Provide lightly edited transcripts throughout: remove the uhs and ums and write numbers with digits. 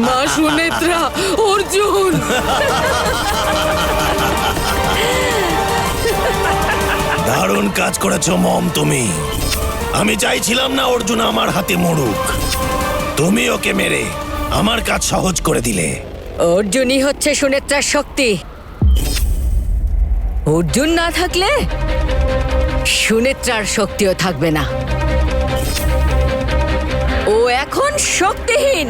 মা সুনেত্রা, অর্জুন। দারুণ কাজ করেছো মম তুমি। আমি চাইছিলাম না অর্জুন আমার হাতে মরুক, তুমি ওকে মেরে আমার কাজ সহজ করে দিলে। অর্জুনই হচ্ছে সুনেত্রার শক্তি। অর্জুন না থাকলে সুনেত্রার শক্তিও থাকবে না। ও এখন শক্তিহীন।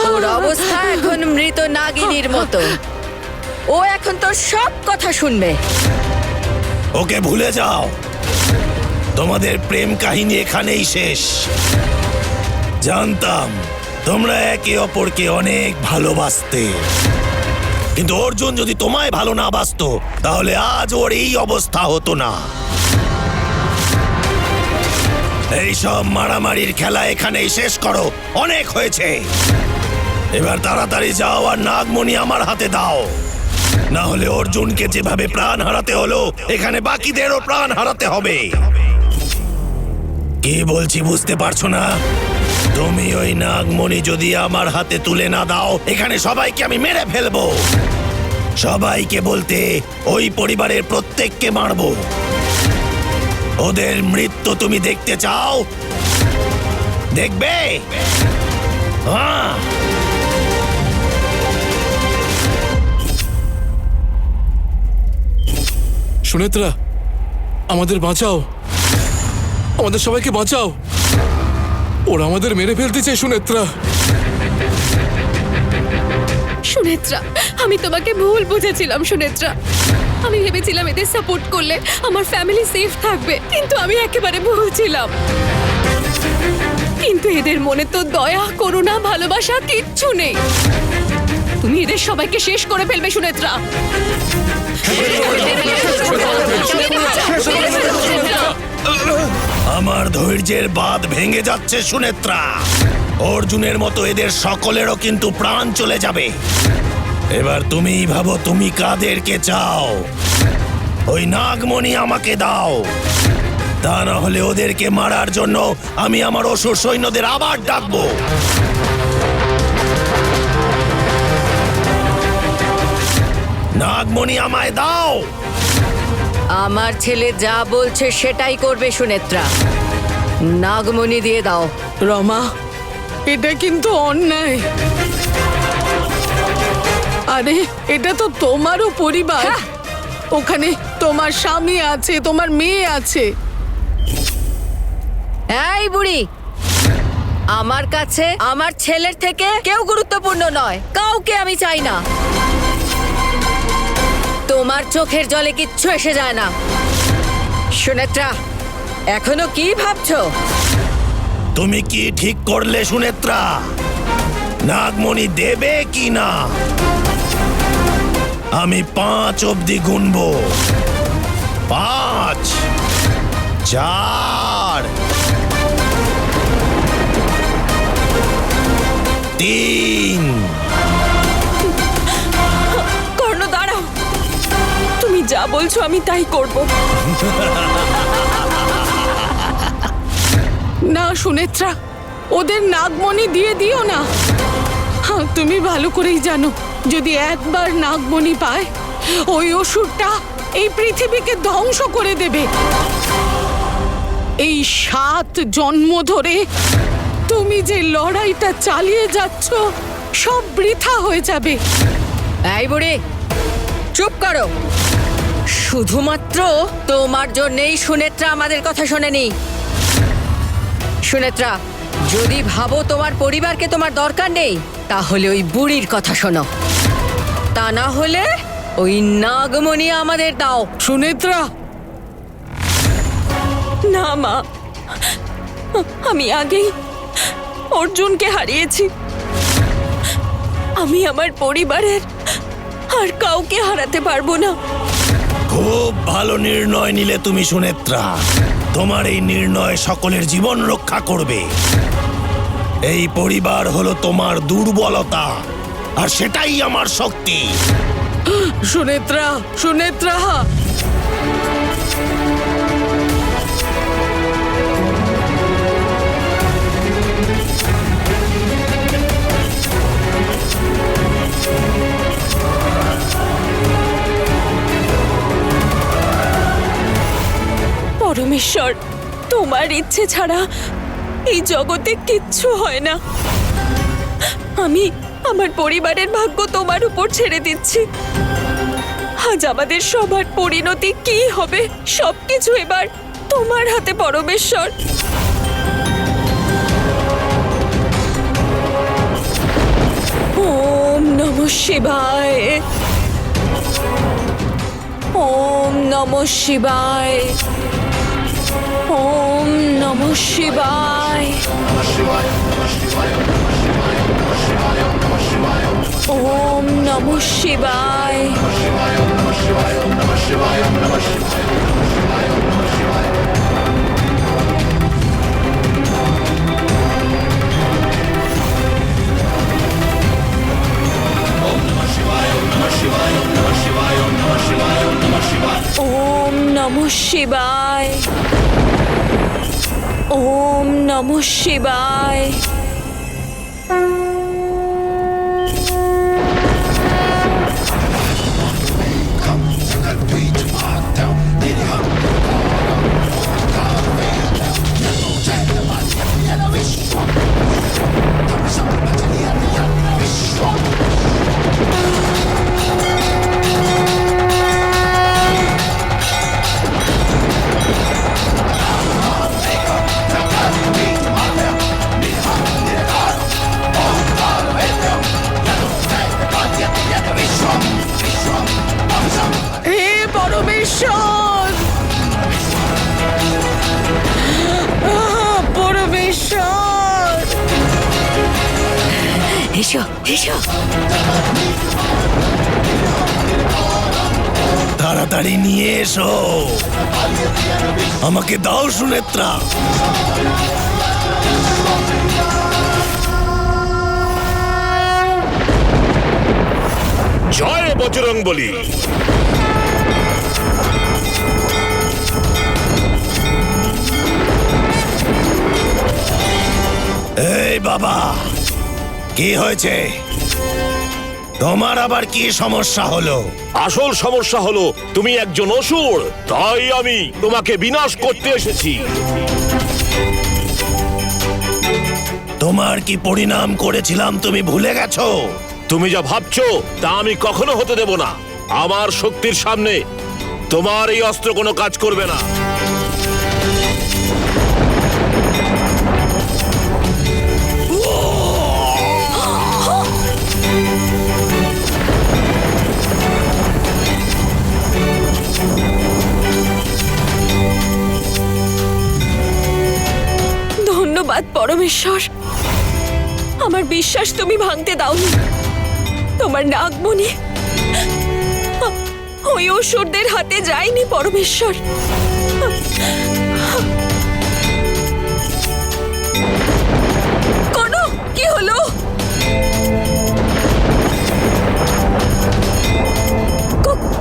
ওর অবস্থা এখন মৃত নাগিনীর মতো। ও এখন তোর সব কথা শুনবে। ওকে ভুলে যাও, তোমাদের প্রেম কাহিনী এখানেই শেষ। জানতাম তোমরা একে অপরকে অনেক ভালোবাসতে, কিন্তু অর্জুন যদি তোমায় ভালো না বাসতো তাহলে আজ ওর এই অবস্থা হতো না। এইসব মারামারির খেলা এখানেই শেষ করো, অনেক হয়েছে। এবার তাড়াতাড়ি যাও আর নাগমণি আমার হাতে দাও, না হলে অর্জুনকে যেভাবে প্রাণ হারাতে হলো এখানে বাকিদেরও প্রাণ হারাতে হবে। কি বলছি বুঝতে পারছো না? তুমি ওই নাগমণি যদি আমার হাতে তুলে না দাও এখানে সবাইকে আমি মেরে ফেলবো। সবাইকে বলতে ওই পরিবারের প্রত্যেককে মারবো। ওদের মৃত্যু তুমি দেখতে চাও? দেখবে? হ্যাঁ। সুনেত্রা, আমাদের বাঁচাও, আমাদের সবাইকে বাঁচাও। ওরা আমাদের মেরে ফেলতে চায়। সুনেত্রা, সুনেত্রা, আমি তোমাকে ভুল বুঝেছিলাম। সুনেত্রা, আমি ভেবেছিলাম এদের সাপোর্ট করলে আমার ফ্যামিলি সেফ থাকবে, কিন্তু আমি একেবারে ভুল ছিলাম। কিন্তু এদের মনে তো দয়া, করুণা, ভালোবাসা কিচ্ছু নেই। তুমি এদের সবাইকে শেষ করে ফেলবে সুনেত্রা। আমার ধৈর্যের বাঁধ ভেঙে যাচ্ছে সুনেত্রা। অর্জুনের মতো এদের সকলেরও কিন্তু প্রাণ চলে যাবে। এবার তুমিই ভাবো তুমি কাদেরকে চাও। ওই নাগমণি আমাকে দাও, তা না হলে ওদেরকে মারার জন্য আমি আমার অসুর সৈন্যদের আবার ডাকবো। নাগমণি আমায় দাও। আমার ছেলে যা বলছে সেটাই করবে সুনেত্রা। নাগমণি দিয়ে দাও। রমা, এটা কিন্তু অন্যায়। আরে এটা তো তোমারও পরিবার। ওখানে তোমার স্বামী আছে, তোমার মেয়ে আছে। এই বুড়ি, আমার কাছে আমার ছেলের থেকে কেউ গুরুত্বপূর্ণ নয়। কাউকে আমি চাই না। তোমার চোখের জলে কিচ্ছু এসে যায় না। সুনেত্রা, এখনো কি ভাবছো? তুমি কি ঠিক করলে সুনেত্রা? নাগমণি দেবে কি না? আমি 5 অবধি গুনবো। 5, 4, 3। কর্ণ, দাঁড়াও। তুমি যা বলছো আমি তাই করব। না সুনেত্রা, ওদের নাগমণি দিয়ে দিও না। হ্যাঁ, তুমি ভালো করেই জানো যদি একবার নাগমণি পায় ওই অসুরটা এই পৃথিবীকে ধ্বংস করে দেবে। এই 7 জন্ম ধরে তুমি যে লড়াইটা চালিয়ে যাচ্ছ সব বৃথা হয়ে যাবে। এই বুড়ি, চুপ করো। শুধুমাত্র তোমার জন্যই সুনেত্রা আমাদের কথা শোনেনি। সুনেত্রা, যদি ভাবো তোমার পরিবারকে তোমার দরকার নেই তাহলে ওই বুড়ির কথা শোনো, তা না হলে ওই নাগমণি আমাদের দাও। সুনেত্রা, না মা, আমি আগেই অর্জুনকে হারিয়েছি। আমি আমার পরিবারের আর কাউকে হারাতে পারবো না। খুব ভালো নির্ণয় নিলে তুমি সুনেত্রা। তোমার এই নির্ণয় সকলের জীবন রক্ষা করবে। এই পরিবার হলো তোমার দুর্বলতা আর সেটাই আমার শক্তি। সুনেত্রা, সুনেত্রা, পরমেশ্বর, তোমার ইচ্ছে ছাড়া এই জগতে কিচ্ছু হয় না। আমি আমার পরিবারের ভাগ্য তোমার উপর ছেড়ে দিচ্ছি। আজ আমাদের সবার পরিণতি কি হবে সবকিছু এবার তোমার হাতে পরমেশ্বর। ওম নমঃ শিবায়, ওম নমঃ শিবায়, ওম নমঃ শিবায়, ওম নমঃ শিবায়। ওম নমঃ শিবায়, ওম নমঃ শিবায়। হে পরমেশ্বর, পরমেশ্বর, এসো এসো। তাড়াতাড়ি নিয়ে এসো, আমাকে দাও সুনেত্রা। জয় বজরংবলী। এই বাবা, কি হয়েছে? তোমার আবার কি সমস্যা হলো? আসল সমস্যা হলো তুমি একজন অসুর, তাই আমি তোমাকে বিনাশ করতে এসেছি। তোমার কি পরিণাম করেছিলাম তুমি ভুলে গেছো? তুমি যা ভাবছো তা আমি কখনো হতে দেব না। আমার শক্তির সামনে তোমার এই অস্ত্র কোনো কাজ করবে না। ধন্যবাদ পরমেশ্বর, আমার বিশ্বাস তুমি ভাঙতে দাওনি। তোমার নাগমণি ওই অসুরদের হাতে যায়নি পরমেশ্বর। কোনো কি হলো?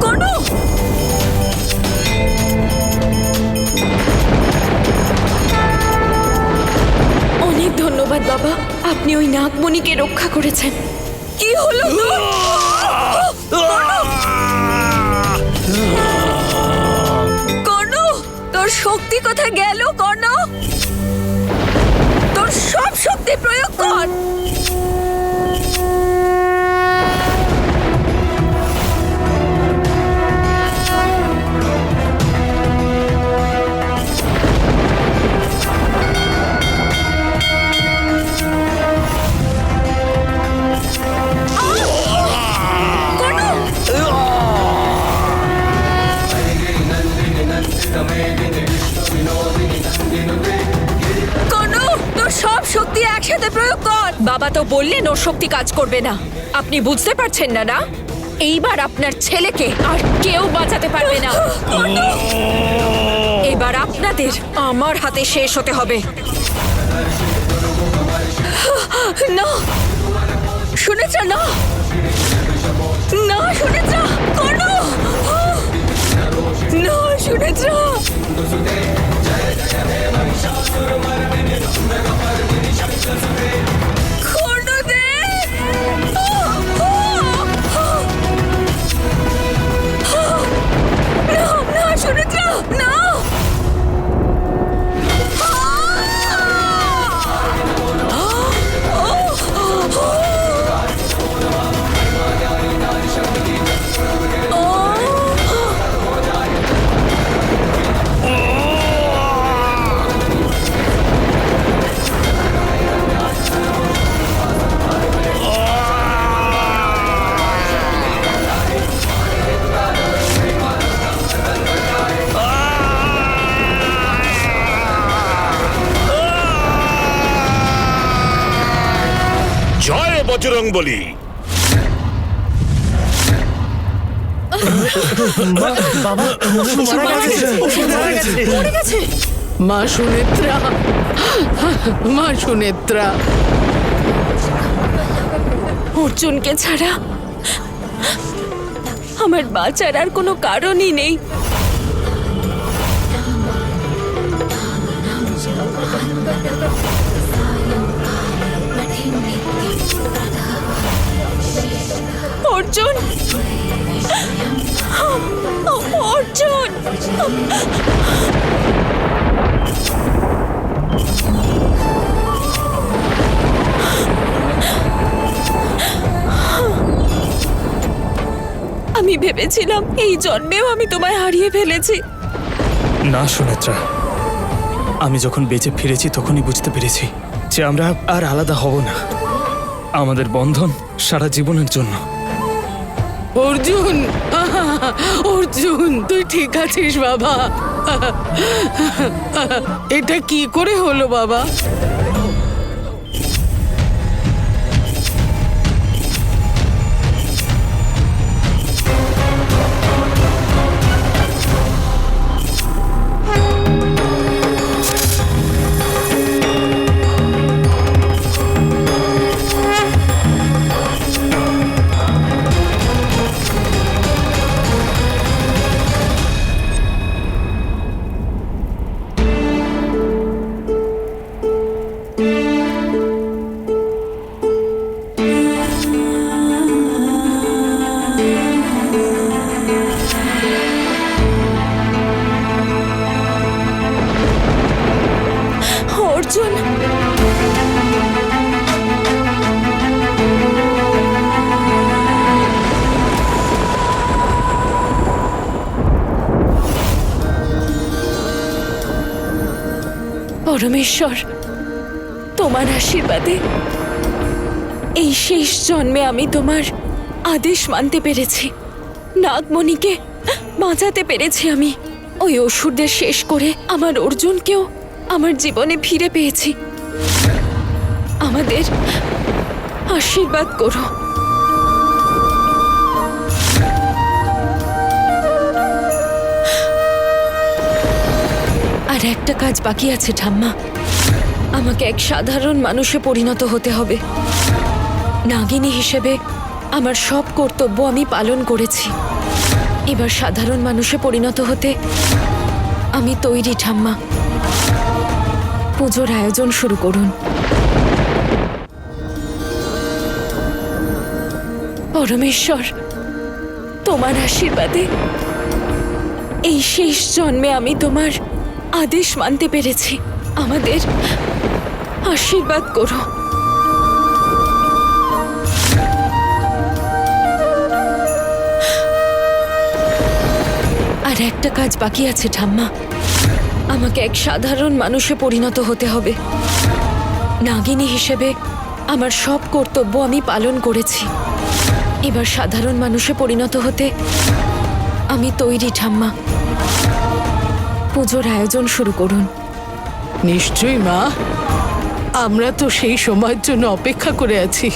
কোনো অনেক ধন্যবাদ বাবা, আপনি ওই নাগমণিকে রক্ষা করেছেন। কি হলো? কর্ণ, তোর শক্তি কোথায় গেল? কর্ণ, তোর সব শক্তি প্রয়োগ কর। কর্ণ, তোর সব শক্তি একসাথে প্রয়োগ কর। বাবা তো বললেন ওর শক্তি কাজ করবে না। আপনি বুঝতে পারছেন না? না, এইবার আপনার ছেলেকে আর কেউ বাঁচাতে পারবে না। এবার আপনাদের আমার হাতে শেষ হতে হবে। না শুনেছ? না না শুনেছ? কর্ণ, না শুনেছ? কর্ণদেব, না না শুনেছ? না বজরং বলি। মা সুনেত্রা, মা সুনেত্রা, অর্জুনকে ছাড়া আমার বাঁচার আর কোনো কারণই নেই। অর্জুন, অর্জুন, আমি ভেবেছিলাম এই জন্মেও আমি তোমায় হারিয়ে ফেলেছি। না সুনেত্রা, আমি যখন বেঁচে ফিরেছি তখনই বুঝতে পেরেছি যে আমরা আর আলাদা হব না। আমাদের বন্ধন সারা জীবনের জন্য। অর্জুন, অর্জুন, তুই ঠিক আছিস বাবা? এটা কি করে হলো বাবা? অর্জুন, পরমেশ্বর, তোমার আশীর্বাদে এই শেষ জন্মে আমি তোমার আদেশ মানতে পেরেছি। নাগমণিকে বাঁচাতে পেরেছি আমি। ওই অসুরদের শেষ করে আমার অর্জুনকেও আমার জীবনে ফিরে পেয়েছি। আমাদের আশীর্বাদ করো। আর একটা কাজ বাকি আছে ঠাম্মা। আমাকে এক সাধারণ মানুষে পরিণত হতে হবে। নাগিনী হিসেবে আমার সব কর্তব্য আমি পালন করেছি। এবার সাধারণ মানুষে পরিণত হতে আমি তৈরি ঠাম্মা। পুজোর আয়োজন শুরু করুন। পরমেশ্বর, তোমার আশীর্বাদে এই শেষ জন্মে আমি তোমার আদেশ মানতে পেরেছি। আমাদের আশীর্বাদ করো। আর একটা কাজ বাকি আছে ঠাম্মা। আমাকে এক সাধারণ মানুষে পরিণত হতে হবে। নাগিনী হিসেবে আমার সব কর্তব্য আমি পালন করেছি। এবার সাধারণ মানুষে পরিণত হতে আমি তৈরি ঠাম্মা। পুজোর আয়োজন শুরু করুন। নিশ্চয়ই মা, আমরা তো সেই সময়ের জন্য অপেক্ষা করে আছি।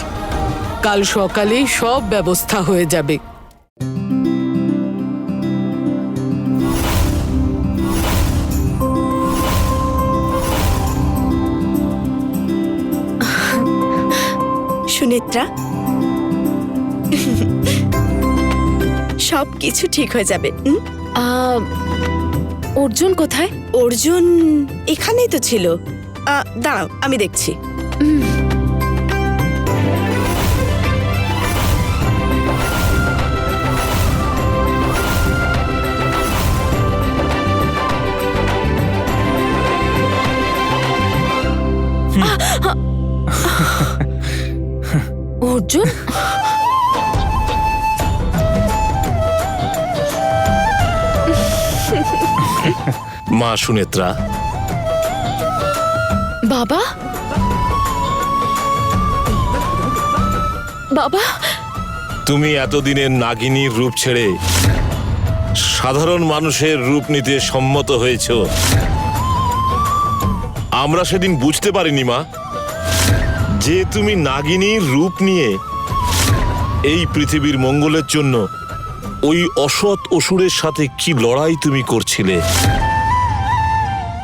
কাল সকালেই সব ব্যবস্থা হয়ে যাবে। সুনেত্রা, সব কিছু ঠিক হয়ে যাবে। অর্জুন কোথায়? অর্জুন এখানেই তো ছিল। দাঁড়াও, আমি দেখছি। অর্জুন, মা সুনেত্রা, বাবা, বাবা, তুমি এতদিনের নাগিনীর রূপ ছেড়ে সাধারণ মানুষের রূপ নিতে সম্মত হয়েছ। আমরা সেদিন বুঝতে পারিনি মা যে তুমি নাগিনীর রূপ নিয়ে এই পৃথিবীর মঙ্গলের জন্য ওই অসৎ অসুরের সাথে কি লড়াই তুমি করছিলে,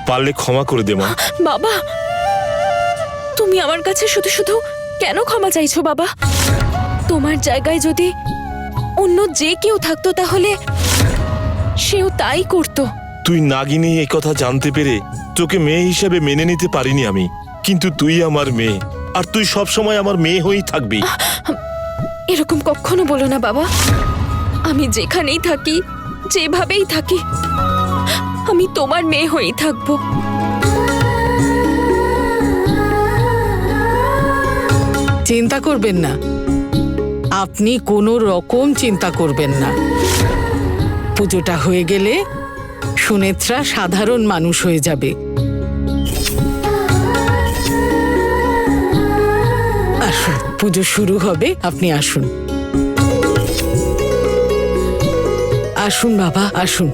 পারলে ক্ষমা করে দে মা। বাবা, তুমি আমার কাছে শুধু শুধু কেন ক্ষমা চাইছো বাবা? তোমার জায়গায় যদি অন্য যে কেউ থাকতো তাহলে সেও তাই করতো। তুই নাগিনী এই কথা জানতে পেরে তোকে মেয়ে হিসেবে মেনে নিতে পারিনি আমি, কিন্তু তুই আমার মেয়ে, আর তুই সব সময় আমার মেয়ে হয়েই থাকবি। এরকম কখনো বলো না বাবা। আমি যেখানেই থাকি, যেভাবেই থাকি, আমি তোমার মেয়ে হয়েই থাকবো। চিন্তা করবেন না, আপনি কোনো রকম চিন্তা করবেন না। পুজোটা হয়ে গেলে সুনেত্রা সাধারণ মানুষ হয়ে যাবে। আসুন, পুজো শুরু হবে, আপনি আসুন। আসুন বাবা, আসুন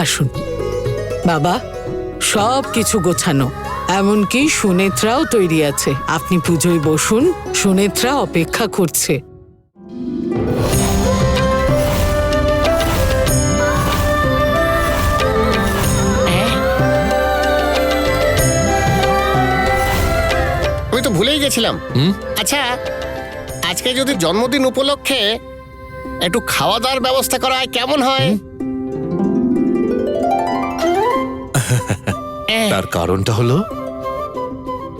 আসুন। বাবা, সব কিছু গোছানো, এমনকি সুনেত্রাও তৈরি আছে। আপনি পুজোয় বসুন, সুনেত্রা অপেক্ষা করছে। আমি তো ভুলেই গেছিলাম। আচ্ছা, আজকে যদি জন্মদিন উপলক্ষে একটু খাওয়া দাওয়ার ব্যবস্থা করা হয় কেমন হয়? তার কারণটা হলো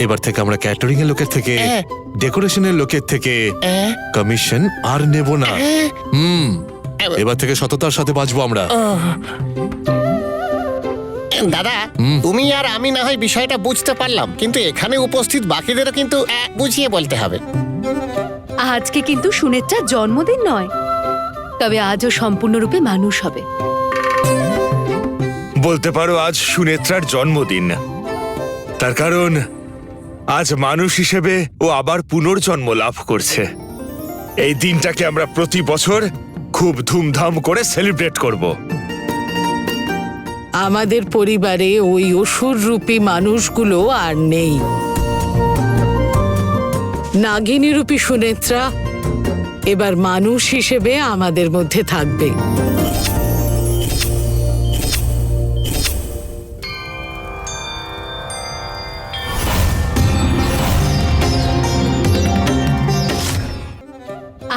এবার থেকে আমরা ক্যাটারিং এর লোকের থেকে, ডেকোরেশনের লোকের থেকে কমিশন আর নেব না। এবার থেকে সততার সাথে বাঁচবো আমরা। দাদা, তুমি আর আমি না হয় বিষয়টা বুঝতে পারলাম, কিন্তু এখানে উপস্থিত বাকিদেরও কিন্তু বুঝিয়ে বলতে হবে। আজকে কিন্তু সুনেত্রার জন্মদিন নয়, তবে আজও সম্পূর্ণরূপে মানুষ হবে। বলতে পারো আজ সুনেত্রার জন্মদিন, তার কারণ আজ মানুষ হিসেবে ও আবার পুনর্জন্ম লাভ করছে। এই দিনটাকে আমরা প্রতি বছর খুব ধুমধাম করে সেলিব্রেট করব। আমাদের পরিবারে ওই অসুররূপী মানুষগুলো আর নেই। নাগিনীরূপী সুনেত্রা এবার মানুষ হিসেবে আমাদের মধ্যে থাকবে।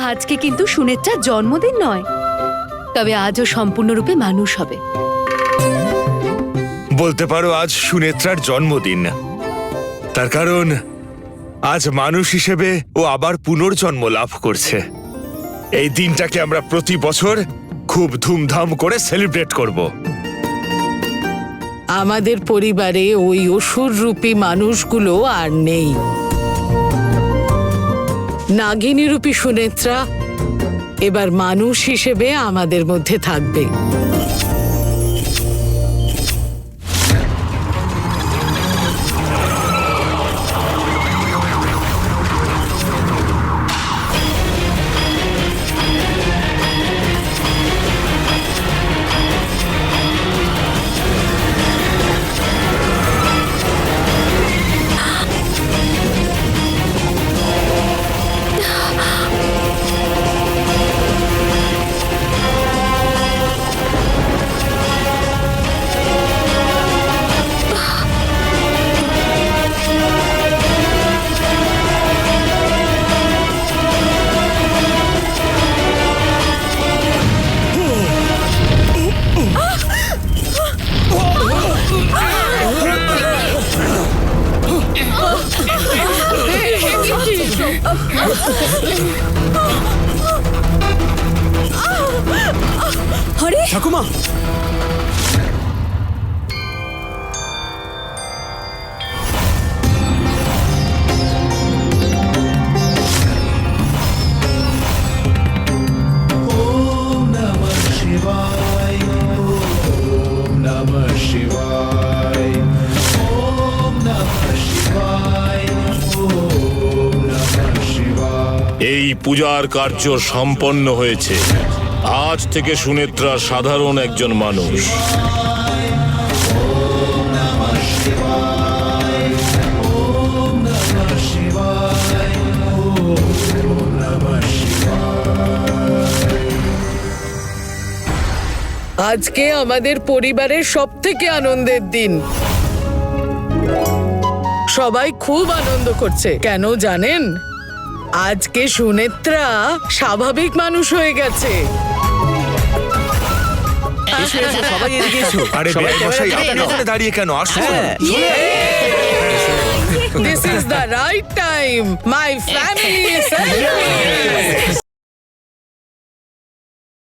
আজকে কিন্তু সুনেত্রার জন্মদিন নয়, তবে আজও সম্পূর্ণরূপে মানুষ হবে। বলতে পারো আজ সুনেত্রার জন্মদিন, তার কারণ আজ মানুষ হিসেবে ও আবার পুনর্জন্ম লাভ করছে। এই দিনটাকে আমরা প্রতি বছর খুব ধুমধাম করে সেলিব্রেট করব। আমাদের পরিবারে ওই অসুররূপী মানুষগুলো আর নেই। নাগিনীরূপী সুনেত্রা এবার মানুষ হিসেবে আমাদের মধ্যে থাকবে। আরে ঠাকুমা, এই পূজার কার্য সম্পন্ন হয়েছে। আজ থেকে সুনেত্রা সাধারণ একজন মানুষ। আজকে আমাদের পরিবারের সবথেকে আনন্দের দিন। সবাই খুব আনন্দ করছে, কেন জানেন? আজকে সুনেত্রা স্বাভাবিক মানুষ হয়ে গেছে। সবাই এদিকে এসো। আরে মশাই, আপনি ওখানে দাঁড়িয়ে কেন? আসুন। This is the right time. My family is celebrating.